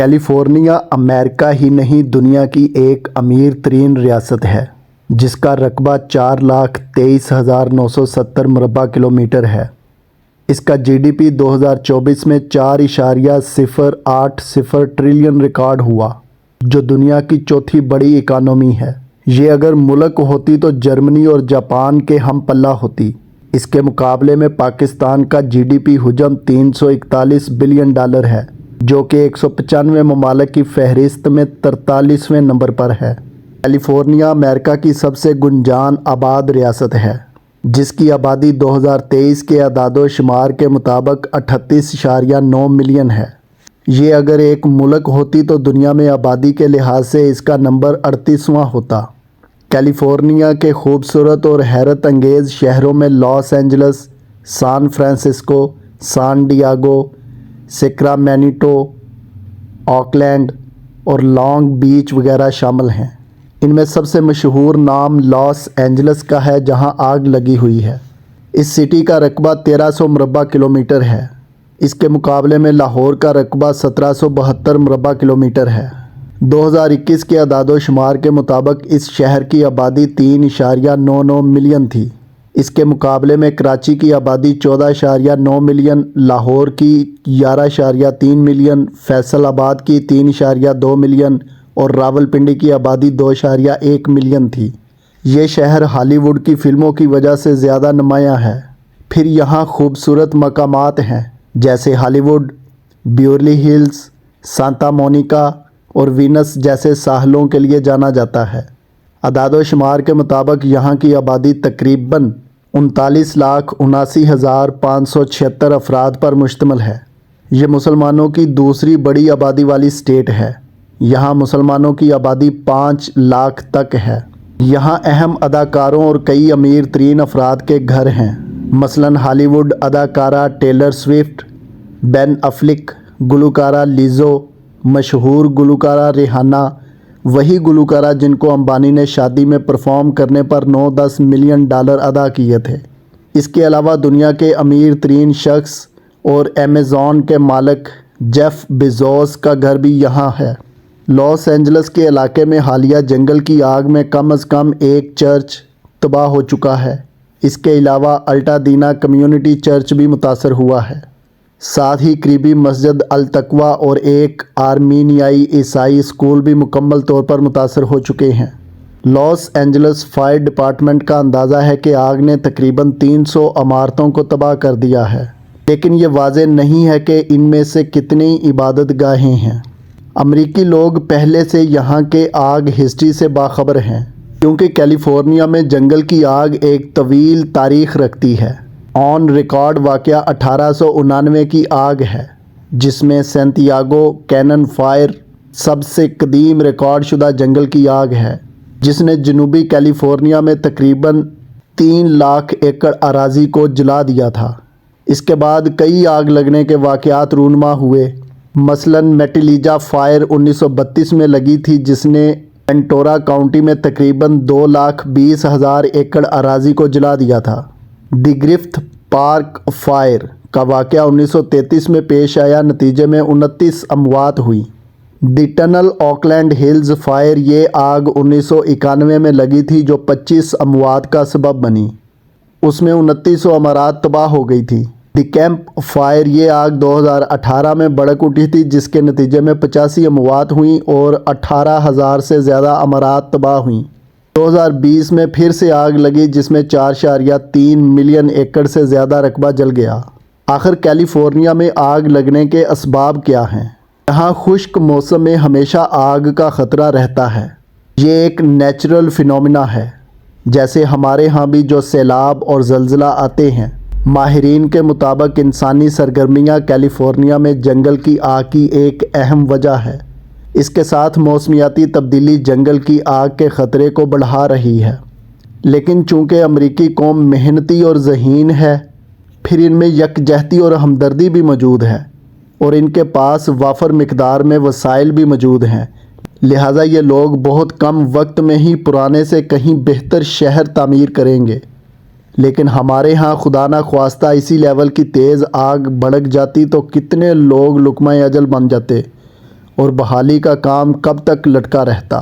California امریکہ ہی نہیں دنیا کی ایک امیر ترین ریاست ہے جس کا رقبہ 4,23,970 مربع کلومیٹر ہے۔ اس کا جی ڈی پی 2024 میں 4.080 ٹریلین ریکارڈ ہوا جو دنیا کی چوتھی بڑی اکانومی ہے۔ یہ اگر ملک ہوتی تو جرمنی اور جاپان کے ہم پلہ ہوتی۔ اس کے مقابلے میں پاکستان کا جی ڈی پی حجم $341 بلین ہے جو کہ 195 ممالک کی فہرست میں 43ویں نمبر پر ہے۔ کیلیفورنیا امریکہ کی سب سے گنجان آباد ریاست ہے جس کی آبادی 2023 کے اعداد و شمار کے مطابق 38.9 ملین ہے۔ یہ اگر ایک ملک ہوتی تو دنیا میں آبادی کے لحاظ سے اس کا نمبر 38واں ہوتا۔ کیلیفورنیا کے خوبصورت اور حیرت انگیز شہروں میں Los Angeles, San Francisco, San Diego, Sacramento, Oakland اور لانگ بیچ وغیرہ شامل ہیں۔ ان میں سب سے مشہور نام لاس اینجلس کا ہے جہاں آگ لگی ہوئی ہے۔ اس سٹی کا رقبہ 1300 مربع کلومیٹر ہے۔ اس کے مقابلے میں لاہور کا رقبہ 1772 مربع کلومیٹر ہے۔ 2021 کے اعداد و شمار کے مطابق اس شہر کی آبادی 3.99 ملین تھی۔ اس کے مقابلے میں کراچی کی آبادی 14.9 ملین، لاہور کی 11.3 ملین، فیصل آباد کی 3.2 ملین اور راولپنڈی کی آبادی 2.1 ملین تھی۔ یہ شہر ہالی ووڈ کی فلموں کی وجہ سے زیادہ نمایاں ہے۔ پھر یہاں خوبصورت مقامات ہیں جیسے ہالی would, Beverley Hills, Santa Monica اور وینس جیسے ساحلوں کے لیے جانا جاتا ہے۔ اعداد و شمار کے مطابق یہاں کی آبادی تقریباً 39,79,576 افراد پر مشتمل ہے۔ یہ مسلمانوں کی دوسری بڑی آبادی والی اسٹیٹ ہے۔ یہاں مسلمانوں کی آبادی 5 لاکھ تک ہے۔ یہاں اہم اداکاروں اور کئی امیر ترین افراد کے گھر ہیں، مثلاً ہالی ووڈ اداکارہ ٹیلر سوئفٹ، بین افلیک، گلوکارہ لیزو، مشہور گلوکارہ ریحانہ، وہی گلوکارہ جن کو امبانی نے شادی میں پرفارم کرنے پر $9-10 ملین ادا کیے تھے۔ اس کے علاوہ دنیا کے امیر ترین شخص اور ایمیزون کے مالک جیف بیزوس کا گھر بھی یہاں ہے۔ لاس اینجلس کے علاقے میں حالیہ جنگل کی آگ میں کم از کم ایک چرچ تباہ ہو چکا ہے۔ اس کے علاوہ الٹادینا کمیونٹی چرچ بھی متاثر ہوا ہے۔ ساتھ ہی قریبی مسجد التقویٰ اور ایک آرمینیائی عیسائی اسکول بھی مکمل طور پر متاثر ہو چکے ہیں۔ لاس اینجلس فائر ڈپارٹمنٹ کا اندازہ ہے کہ آگ نے تقریباً 300 عمارتوں کو تباہ کر دیا ہے، لیکن یہ واضح نہیں ہے کہ ان میں سے کتنی عبادت گاہیں ہیں۔ امریکی لوگ پہلے سے یہاں کے آگ ہسٹری سے باخبر ہیں کیونکہ کیلیفورنیا میں جنگل کی آگ ایک طویل تاریخ رکھتی ہے۔ آن ریکارڈ واقعہ 1899 کی آگ ہے جس میں سینتیاگو کینن فائر سب سے قدیم ریکارڈ شدہ جنگل کی آگ ہے جس نے جنوبی کیلیفورنیا میں تقریباً 3 لاکھ ایکڑ اراضی کو جلا دیا تھا۔ اس کے بعد کئی آگ لگنے کے واقعات رونما ہوئے، مثلاً میٹیلیجا فائر 1932 میں لگی تھی جس نے وینٹورا کاؤنٹی میں تقریباً 2,20,000 ایکڑ اراضی کو جلا دیا تھا۔ دی گرفت پارک فائر کا واقعہ 1933 میں پیش آیا، نتیجے میں 29 اموات ہوئی۔ دی ٹنل آکلینڈ ہلز فائر، یہ آگ 1991 میں لگی تھی جو 25 اموات کا سبب بنی۔ اس میں 2900 عمارات تباہ ہو گئی تھی۔ دی کیمپ فائر، یہ آگ 2018 میں بھڑک اٹھی تھی جس کے نتیجے میں 85 اموات ہوئیں اور 18,000 سے زیادہ عمارات تباہ ہوئیں۔ 2020 میں پھر سے آگ لگی جس میں 4.3 ملین ایکڑ سے زیادہ رقبہ جل گیا۔ آخر کیلیفورنیا میں آگ لگنے کے اسباب کیا ہیں؟ یہاں خشک موسم میں ہمیشہ آگ کا خطرہ رہتا ہے۔ یہ ایک نیچرل فینومینا ہے، جیسے ہمارے ہاں بھی جو سیلاب اور زلزلہ آتے ہیں۔ ماہرین کے مطابق انسانی سرگرمیاں کیلیفورنیا میں جنگل کی آگ کی ایک اہم وجہ ہے۔ اس کے ساتھ موسمیاتی تبدیلی جنگل کی آگ کے خطرے کو بڑھا رہی ہے، لیکن چونکہ امریکی قوم محنتی اور ذہین ہے، پھر ان میں یکجہتی اور ہمدردی بھی موجود ہے اور ان کے پاس وافر مقدار میں وسائل بھی موجود ہیں، لہٰذا یہ لوگ بہت کم وقت میں ہی پرانے سے کہیں بہتر شہر تعمیر کریں گے۔ لیکن ہمارے ہاں خدا نہ خواستہ اسی لیول کی تیز آگ بھڑک جاتی تو کتنے لوگ لقمہ اجل بن جاتے اور بحالی کا کام کب تک لٹکا رہتا؟